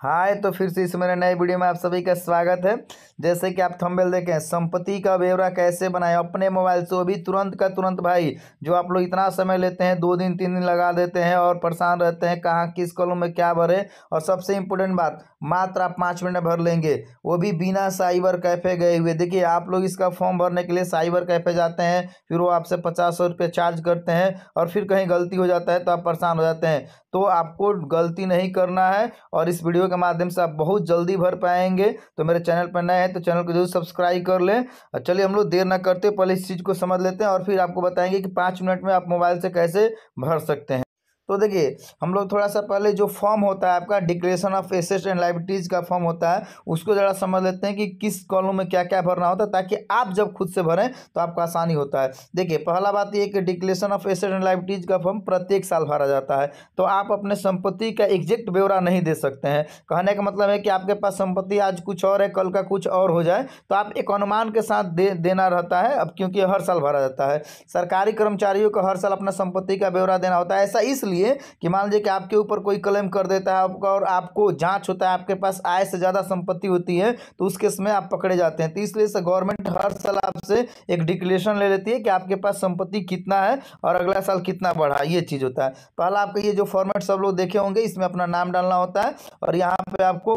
हाय, तो फिर से इस मेरे नए वीडियो में आप सभी का स्वागत है। जैसे कि आप थंबनेल देखें, संपत्ति का ब्यौरा कैसे बनाएं अपने मोबाइल से, वो भी तुरंत का तुरंत। भाई, जो आप लोग इतना समय लेते हैं, 2 दिन 3 दिन लगा देते हैं और परेशान रहते हैं कहाँ किस कॉलम में क्या भरे। और सबसे इम्पोर्टेंट बात, मात्र आप 5 मिनट में भर लेंगे, वो भी बिना साइबर कैफ़े गए हुए। देखिए, आप लोग इसका फॉर्म भरने के लिए साइबर कैफ़े जाते हैं, फिर वो आपसे 50-100 रुपये चार्ज करते हैं और फिर कहीं गलती हो जाता है तो आप परेशान हो जाते हैं। तो आपको गलती नहीं करना है और इस वीडियो के माध्यम से आप बहुत जल्दी भर पाएंगे। तो मेरे चैनल पर नए हैं तो चैनल को जरूर सब्सक्राइब कर लें। चलिए, हम लोग देर ना करते पहले इस चीज़ को समझ लेते हैं और फिर आपको बताएंगे कि 5 मिनट में आप मोबाइल से कैसे भर सकते हैं। तो देखिए, हम लोग थोड़ा सा पहले जो फॉर्म होता है आपका declaration of assets and liabilities का फॉर्म होता है, उसको ज़रा समझ लेते हैं कि किस कॉलम में क्या क्या भरना होता है, ताकि आप जब खुद से भरें तो आपको आसानी होता है। देखिए, पहला बात ये कि declaration of assets and liabilities का फॉर्म प्रत्येक साल भरा जाता है। तो आप अपने संपत्ति का एग्जैक्ट ब्यौरा नहीं दे सकते हैं। कहने का मतलब है कि आपके पास संपत्ति आज कुछ और है, कल का कुछ और हो जाए, तो आप एक अनुमान के साथ देना रहता है। अब क्योंकि हर साल भरा जाता है, सरकारी कर्मचारियों को हर साल अपना संपत्ति का ब्यौरा देना होता है। ऐसा इसलिए कि मान लीजिए कि आपके ऊपर कोई क्लेम कर देता है आपका और आपको जांच होता है, आपके पास आय से ज़्यादा संपत्ति होती है, तो उस केस में आप पकड़े जाते हैं। तो इसलिए से गवर्नमेंट हर साल आपसे एक डिक्लेरेशन ले लेती है कि आपके पास संपत्ति कितना है और अगला साल कितना बढ़ा। ये चीज़ होता है। पहला आपका ये जो फॉर्मेट सब लोग देखे होंगे, इसमें अपना नाम डालना होता है और यहाँ पे आपको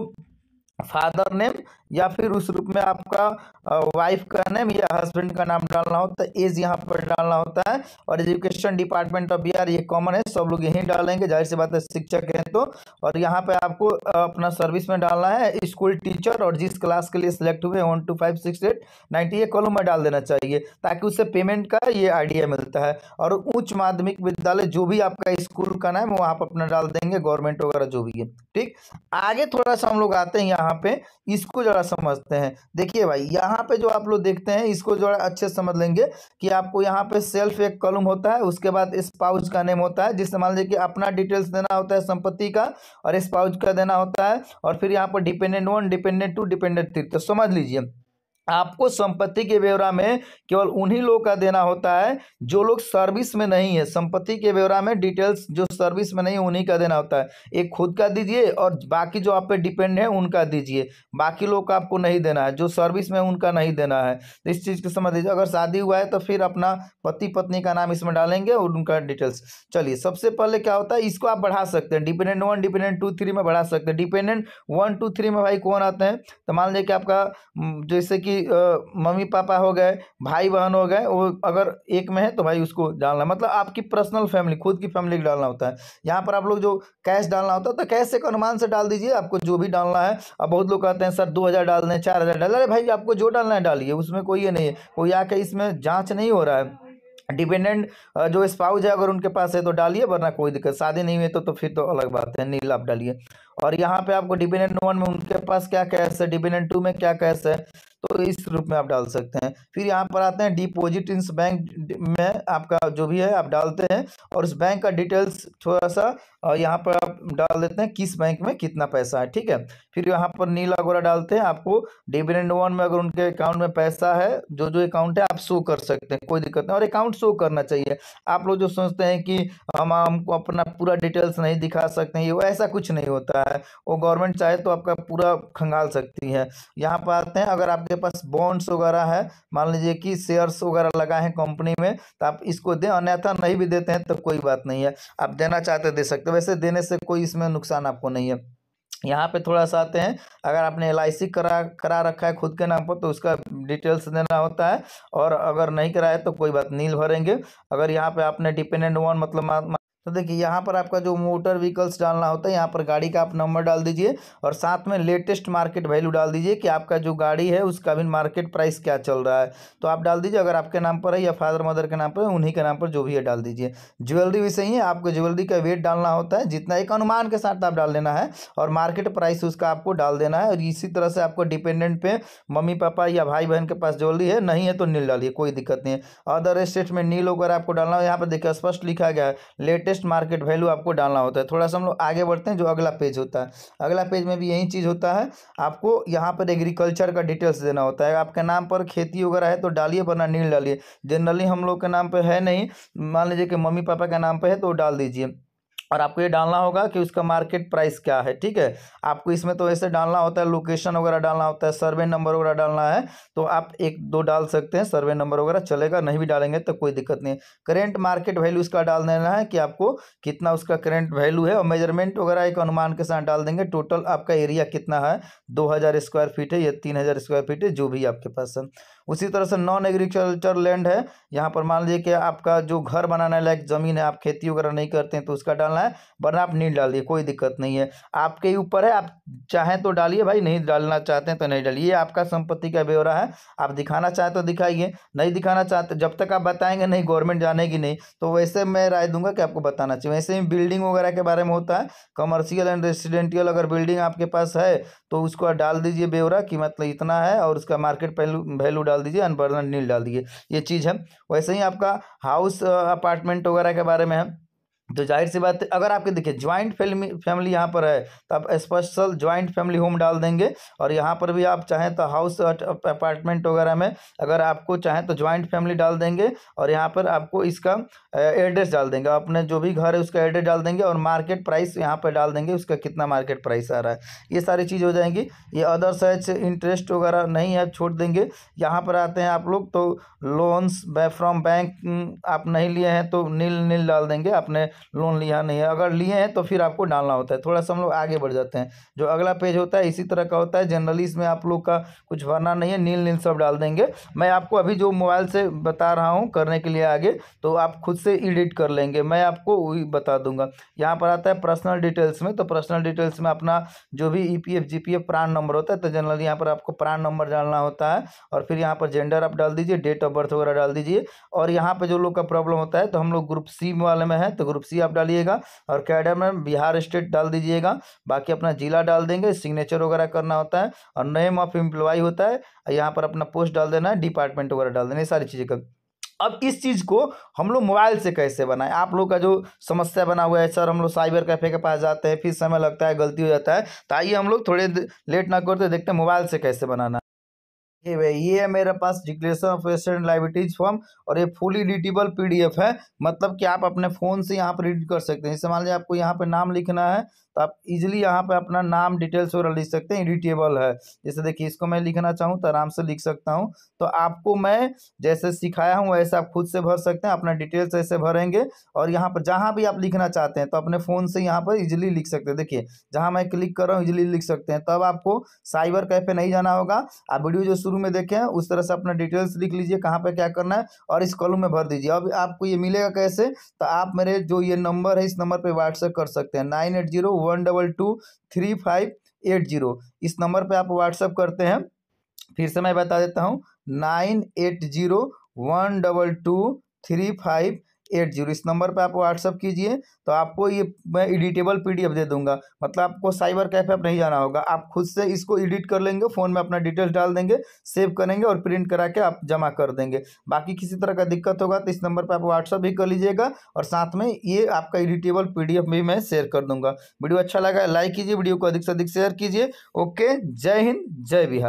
फादर नेम या फिर उस रूप में आपका वाइफ का नेम या हस्बैंड का नाम डालना होता है। एज यहाँ पर डालना होता है और एजुकेशन डिपार्टमेंट ऑफ बिहार, ये कॉमन है, सब लोग यहीं डालेंगे, जाहिर सी बात है, शिक्षक हैं तो। और यहाँ पे आपको अपना सर्विस में डालना है स्कूल टीचर, और जिस क्लास के लिए सिलेक्ट हुए 1 2 5 6 8 90 ये कॉलम में डाल देना चाहिए, ताकि उससे पेमेंट का ये आइडिया मिलता है। और उच्च माध्यमिक विद्यालय जो भी आपका स्कूल का नाम है वो आप अपना डाल देंगे, गवर्नमेंट वगैरह जो भी है। ठीक, आगे थोड़ा सा हम लोग आते हैं यहाँ पे, इसको जरा समझते हैं। देखिए भाई, यहाँ पे जो आप लोग देखते हैं, इसको जरा अच्छे से समझ लेंगे कि आपको यहाँ पे सेल्फ एक कॉलम होता है, उसके बाद स्पाउस का नेम होता है, जिससे मान लीजिए कि अपना डिटेल्स देना होता है संपत्ति का और स्पाउस का देना होता है। और फिर यहाँ पर डिपेंडेंट 1, डिपेंडेंट 2, डिपेंडेंट 3। तो समझ लीजिए, आपको संपत्ति के ब्यौरा में केवल उन्हीं लोग का देना होता है जो लोग सर्विस में नहीं है। संपत्ति के ब्यौरा में डिटेल्स जो सर्विस में नहीं है उन्हीं का देना होता है। एक खुद का दीजिए और बाकी जो आप पे डिपेंड है उनका दीजिए। बाकी लोग का आपको नहीं देना है, जो सर्विस में उनका नहीं देना है। तो इस चीज़ को समझ लीजिए। अगर शादी हुआ है तो फिर अपना पति पत्नी का नाम इसमें डालेंगे और उनका डिटेल्स। चलिए, सबसे पहले क्या होता है, इसको आप बढ़ा सकते हैं, डिपेंडेंट 1, डिपेंडेंट 2, 3 में बढ़ा सकते हैं। डिपेंडेंट 1 2 3 में भाई कौन आते हैं, तो मान लीजिए कि आपका जैसे कि मम्मी पापा हो गए, भाई बहन हो गए, वो अगर एक में है तो भाई उसको डालना, मतलब आपकी पर्सनल फैमिली, खुद की फैमिली को डालना होता है। यहाँ पर आप लोग जो कैश डालना होता है तो कैश एक अनुमान से डाल दीजिए, आपको जो भी डालना है। अब बहुत लोग कहते हैं सर 2000 डाल दें, 4000 डाल। अरे भाई, आपको जो डालना है डालिए, उसमें कोई ये नहीं है, कोई आके इसमें जाँच नहीं हो रहा है। डिपेंडेंट जो स्पाउस है अगर उनके पास है तो डालिए, वरना कोई दिक्कत। शादी नहीं हुई तो फिर तो अलग बात है, नील आप डालिए। और यहाँ पे आपको डिपेंडेंट 1 में उनके पास क्या कैश है, डिपेंडेंट 2 में क्या कैश है, तो इस रूप में आप डाल सकते हैं। फिर यहाँ पर आते हैं डिपॉजिट इन बैंक में, आपका जो भी है आप डालते हैं और उस बैंक का डिटेल्स थोड़ा सा यहाँ पर आप डाल देते हैं, किस बैंक में कितना पैसा है। ठीक है, फिर यहाँ पर नील वगैरह डालते हैं। आपको डिविडेंड 1 में अगर उनके अकाउंट में पैसा है, जो जो अकाउंट है आप शो कर सकते हैं, कोई दिक्कत नहीं, और अकाउंट शो करना चाहिए। आप लोग जो सोचते हैं कि हमको अपना पूरा डिटेल्स नहीं दिखा सकते हैं, ये ऐसा कुछ नहीं होता है। वो गवर्नमेंट चाहे तो आपका पूरा खंगाल सकती है। यहाँ पर आते हैं, अगर आपके पास बॉन्ड्स वगैरह है, मान लीजिए कि शेयर्स वगैरह लगाए हैं कंपनी में, तो आप इसको दें, अन्यथा नहीं भी देते हैं तो कोई बात नहीं है, आप देना चाहते दे सकते हो। वैसे देने से कोई इसमें नुकसान आपको नहीं है। यहाँ पे थोड़ा सा आते हैं, अगर आपने LIC करा रखा है खुद के नाम पर तो उसका डिटेल्स देना होता है, और अगर नहीं कराया तो कोई बात, नील भरेंगे। अगर यहाँ पे आपने डिपेंडेंट 1 मतलब तो देखिए, यहाँ पर आपका जो मोटर व्हीकल्स डालना होता है, यहाँ पर गाड़ी का आप नंबर डाल दीजिए और साथ में लेटेस्ट मार्केट वैल्यू डाल दीजिए कि आपका जो गाड़ी है उसका भी मार्केट प्राइस क्या चल रहा है, तो आप डाल दीजिए। अगर आपके नाम पर है या फादर मदर के नाम पर है, उन्हीं के नाम पर जो भी है डाल दीजिए। ज्वेलरी भी सही है, आपको ज्वेलरी का वेट डालना होता है, जितना एक अनुमान के साथ आप डाल देना है और मार्केट प्राइस उसका आपको डाल देना है। और इसी तरह से आपको डिपेंडेंट पे मम्मी पापा या भाई बहन के पास ज्वेलरी है, नहीं है तो नील डालिए, कोई दिक्कत नहीं है। अदर स्टेट में नील वगैरह आपको डालना है। यहाँ पर देखिए स्पष्ट लिखा गया है, लेटेस्ट मार्केट वैल्यू आपको डालना होता है। थोड़ा सा हम लोग आगे बढ़ते हैं, जो अगला पेज होता है, अगला पेज में भी यही चीज़ होता है। आपको यहाँ पर एग्रीकल्चर का डिटेल्स देना होता है। आपके नाम पर खेती वगैरह है तो डालिए, वरना नील डालिए। जनरली हम लोग के नाम पे है नहीं, मान लीजिए कि मम्मी पापा के नाम पे है तो डाल दीजिए। और आपको ये डालना होगा कि उसका मार्केट प्राइस क्या है। ठीक है, आपको इसमें तो ऐसे डालना होता है, लोकेशन वगैरह डालना होता है, सर्वे नंबर वगैरह डालना है, तो आप 1-2 डाल सकते हैं, सर्वे नंबर वगैरह चलेगा, नहीं भी डालेंगे तो कोई दिक्कत नहीं है। करेंट मार्केट वैल्यू उसका डाल देना है कि आपको कितना उसका करेंट वैल्यू है, और मेजरमेंट वगैरह एक अनुमान के साथ डाल देंगे। टोटल आपका एरिया कितना है, 2000 स्क्वायर फीट है या 3000 स्क्वायर फीट है, जो भी आपके पास है। उसी तरह से नॉन एग्रीकल्चर लैंड है, यहाँ पर मान लीजिए कि आपका जो घर बनाने लायक ज़मीन है, आप खेती वगैरह नहीं करते हैं तो उसका डालना है, वरना आप नहीं डाल दिए, कोई दिक्कत नहीं है, आपके ही ऊपर है। आप चाहें तो डालिए भाई, नहीं डालना चाहते हैं तो नहीं डालिए। ये आपका संपत्ति का ब्यौरा है, आप दिखाना चाहें तो दिखाइए, नहीं दिखाना चाहते, जब तक आप बताएंगे नहीं, गवर्नमेंट जानेगी नहीं, तो वैसे मैं राय दूंगा कि आपको बताना चाहिए। वैसे ही बिल्डिंग वगैरह के बारे में होता है, कमर्शियल एंड रेसिडेंशियल अगर बिल्डिंग आपके पास है तो उसको डाल दीजिए ब्यौरा कि मतलब इतना है, और उसका मार्केट वैल्यू डाल दीजिए, अनबर्न नील डाल दीजिए, ये चीज़ है। वैसे ही आपका हाउस अपार्टमेंट वगैरह के बारे में है, तो जाहिर सी बात है, अगर आपके देखिए ज्वाइंट फैमिली यहाँ पर है तो आप स्पेशल ज्वाइंट फैमिली होम डाल देंगे, और यहाँ पर भी आप चाहें तो हाउस अपार्टमेंट वगैरह में अगर आपको चाहें तो ज्वाइंट फैमिली डाल देंगे, और यहाँ पर आपको इसका एड्रेस डाल देंगे, अपने जो भी घर है उसका एड्रेस डाल देंगे, और मार्केट प्राइस यहाँ पर डाल देंगे, उसका कितना मार्केट प्राइस आ रहा है, ये सारी चीज़ हो जाएंगी। ये अदर्स है, इंटरेस्ट वगैरह नहीं है, छोड़ देंगे। यहाँ पर आते हैं आप लोग तो लोन्स फ्रॉम बैंक आप नहीं लिए हैं तो नील डाल देंगे, आपने लोन लिया नहीं है, अगर लिए हैं तो फिर आपको डालना होता है। थोड़ा सा हम लोग आगे बढ़ जाते हैं, जो अगला पेज होता है इसी तरह का होता है, जनरली इसमें आप लोग का कुछ भरना नहीं है, नील सब डाल देंगे। मैं आपको अभी जो मोबाइल से बता रहा हूँ करने के लिए आगे, तो आप खुद से एडिट कर लेंगे, मैं आपको वही बता दूंगा। यहाँ पर आता है पर्सनल डिटेल्स में, तो पर्सनल डिटेल्स में अपना जो भी EPF GPF प्रान नंबर होता है, तो जनरली यहाँ पर आपको प्रान नंबर डालना होता है, और फिर यहाँ पर जेंडर आप डाल दीजिए, डेट ऑफ बर्थ वगैरह डाल दीजिए। और यहाँ पे जो लोग का प्रॉब्लम होता है, तो हम लोग ग्रुप C वाले में है, तो ग्रुप C आप डालिएगा, और कैडर में बिहार स्टेट डाल दीजिएगा, बाकी अपना जिला डाल देंगे, सिग्नेचर वगैरह करना होता है, और नेम ऑफ एम्प्लॉय होता है, यहाँ पर अपना पोस्ट डाल देना है, डिपार्टमेंट वगैरह डाल देना, ये सारी चीज़ें कर। अब इस चीज़ को हम लोग मोबाइल से कैसे बनाएं, आप लोग का जो समस्या बना हुआ है, सर हम लोग साइबर कैफ़े के पास जाते हैं, फिर समय लगता है, गलती हो जाता है, तो आइए हम लोग थोड़े लेट ना करते, देखते हैं मोबाइल से कैसे बनाना। ये है मेरे पास declaration of asset and liabilities form, और ये फुल एडिटेबल PDF है, मतलब कि आप अपने फ़ोन से यहाँ पर एडिट कर सकते हैं। जैसे मान लीजिए आपको यहाँ पे नाम लिखना है, तो आप इजीली यहाँ पे अपना नाम डिटेल्स वगैरह लिख सकते हैं, एडिटेबल है। जैसे देखिए इसको मैं लिखना चाहूँ तो आराम से लिख सकता हूँ, तो आपको मैं जैसे सिखाया हूँ वैसे आप खुद से भर सकते हैं, अपना डिटेल्स ऐसे भरेंगे, और यहाँ पर जहाँ भी आप लिखना चाहते हैं तो अपने फ़ोन से यहाँ पर इजीली लिख सकते हैं। देखिए जहाँ मैं क्लिक कर रहा हूँ इजीली लिख सकते हैं, तब आपको साइबर कैफ़े नहीं जाना होगा। आप वीडियो जो शुरू में देखे हैं उस तरह से अपना डिटेल्स लिख लीजिए, कहाँ पे क्या करना है, और इस कॉलम में भर दीजिए। अब आपको ये मिलेगा कैसे, तो आप मेरे जो ये नंबर है इस नंबर पे व्हाट्सएप कर सकते हैं, 9801223580, इस नंबर पे आप व्हाट्सएप करते हैं। फिर से मैं बता देता हूँ, 9801223580, इस नंबर पे आप व्हाट्सअप कीजिए, तो आपको ये मैं एडिटेबल PDF दे दूंगा। मतलब आपको साइबर कैफे आप नहीं जाना होगा, आप खुद से इसको एडिट कर लेंगे, फ़ोन में अपना डिटेल्स डाल देंगे, सेव करेंगे और प्रिंट करा के आप जमा कर देंगे। बाकी किसी तरह का दिक्कत होगा तो इस नंबर पर आप व्हाट्सअप भी कर लीजिएगा, और साथ में ये आपका एडिटेबल PDF भी मैं शेयर कर दूंगा। वीडियो अच्छा लगा लाइक कीजिए, वीडियो को अधिक से अधिक शेयर कीजिए। ओके, जय हिंद, जय बिहार।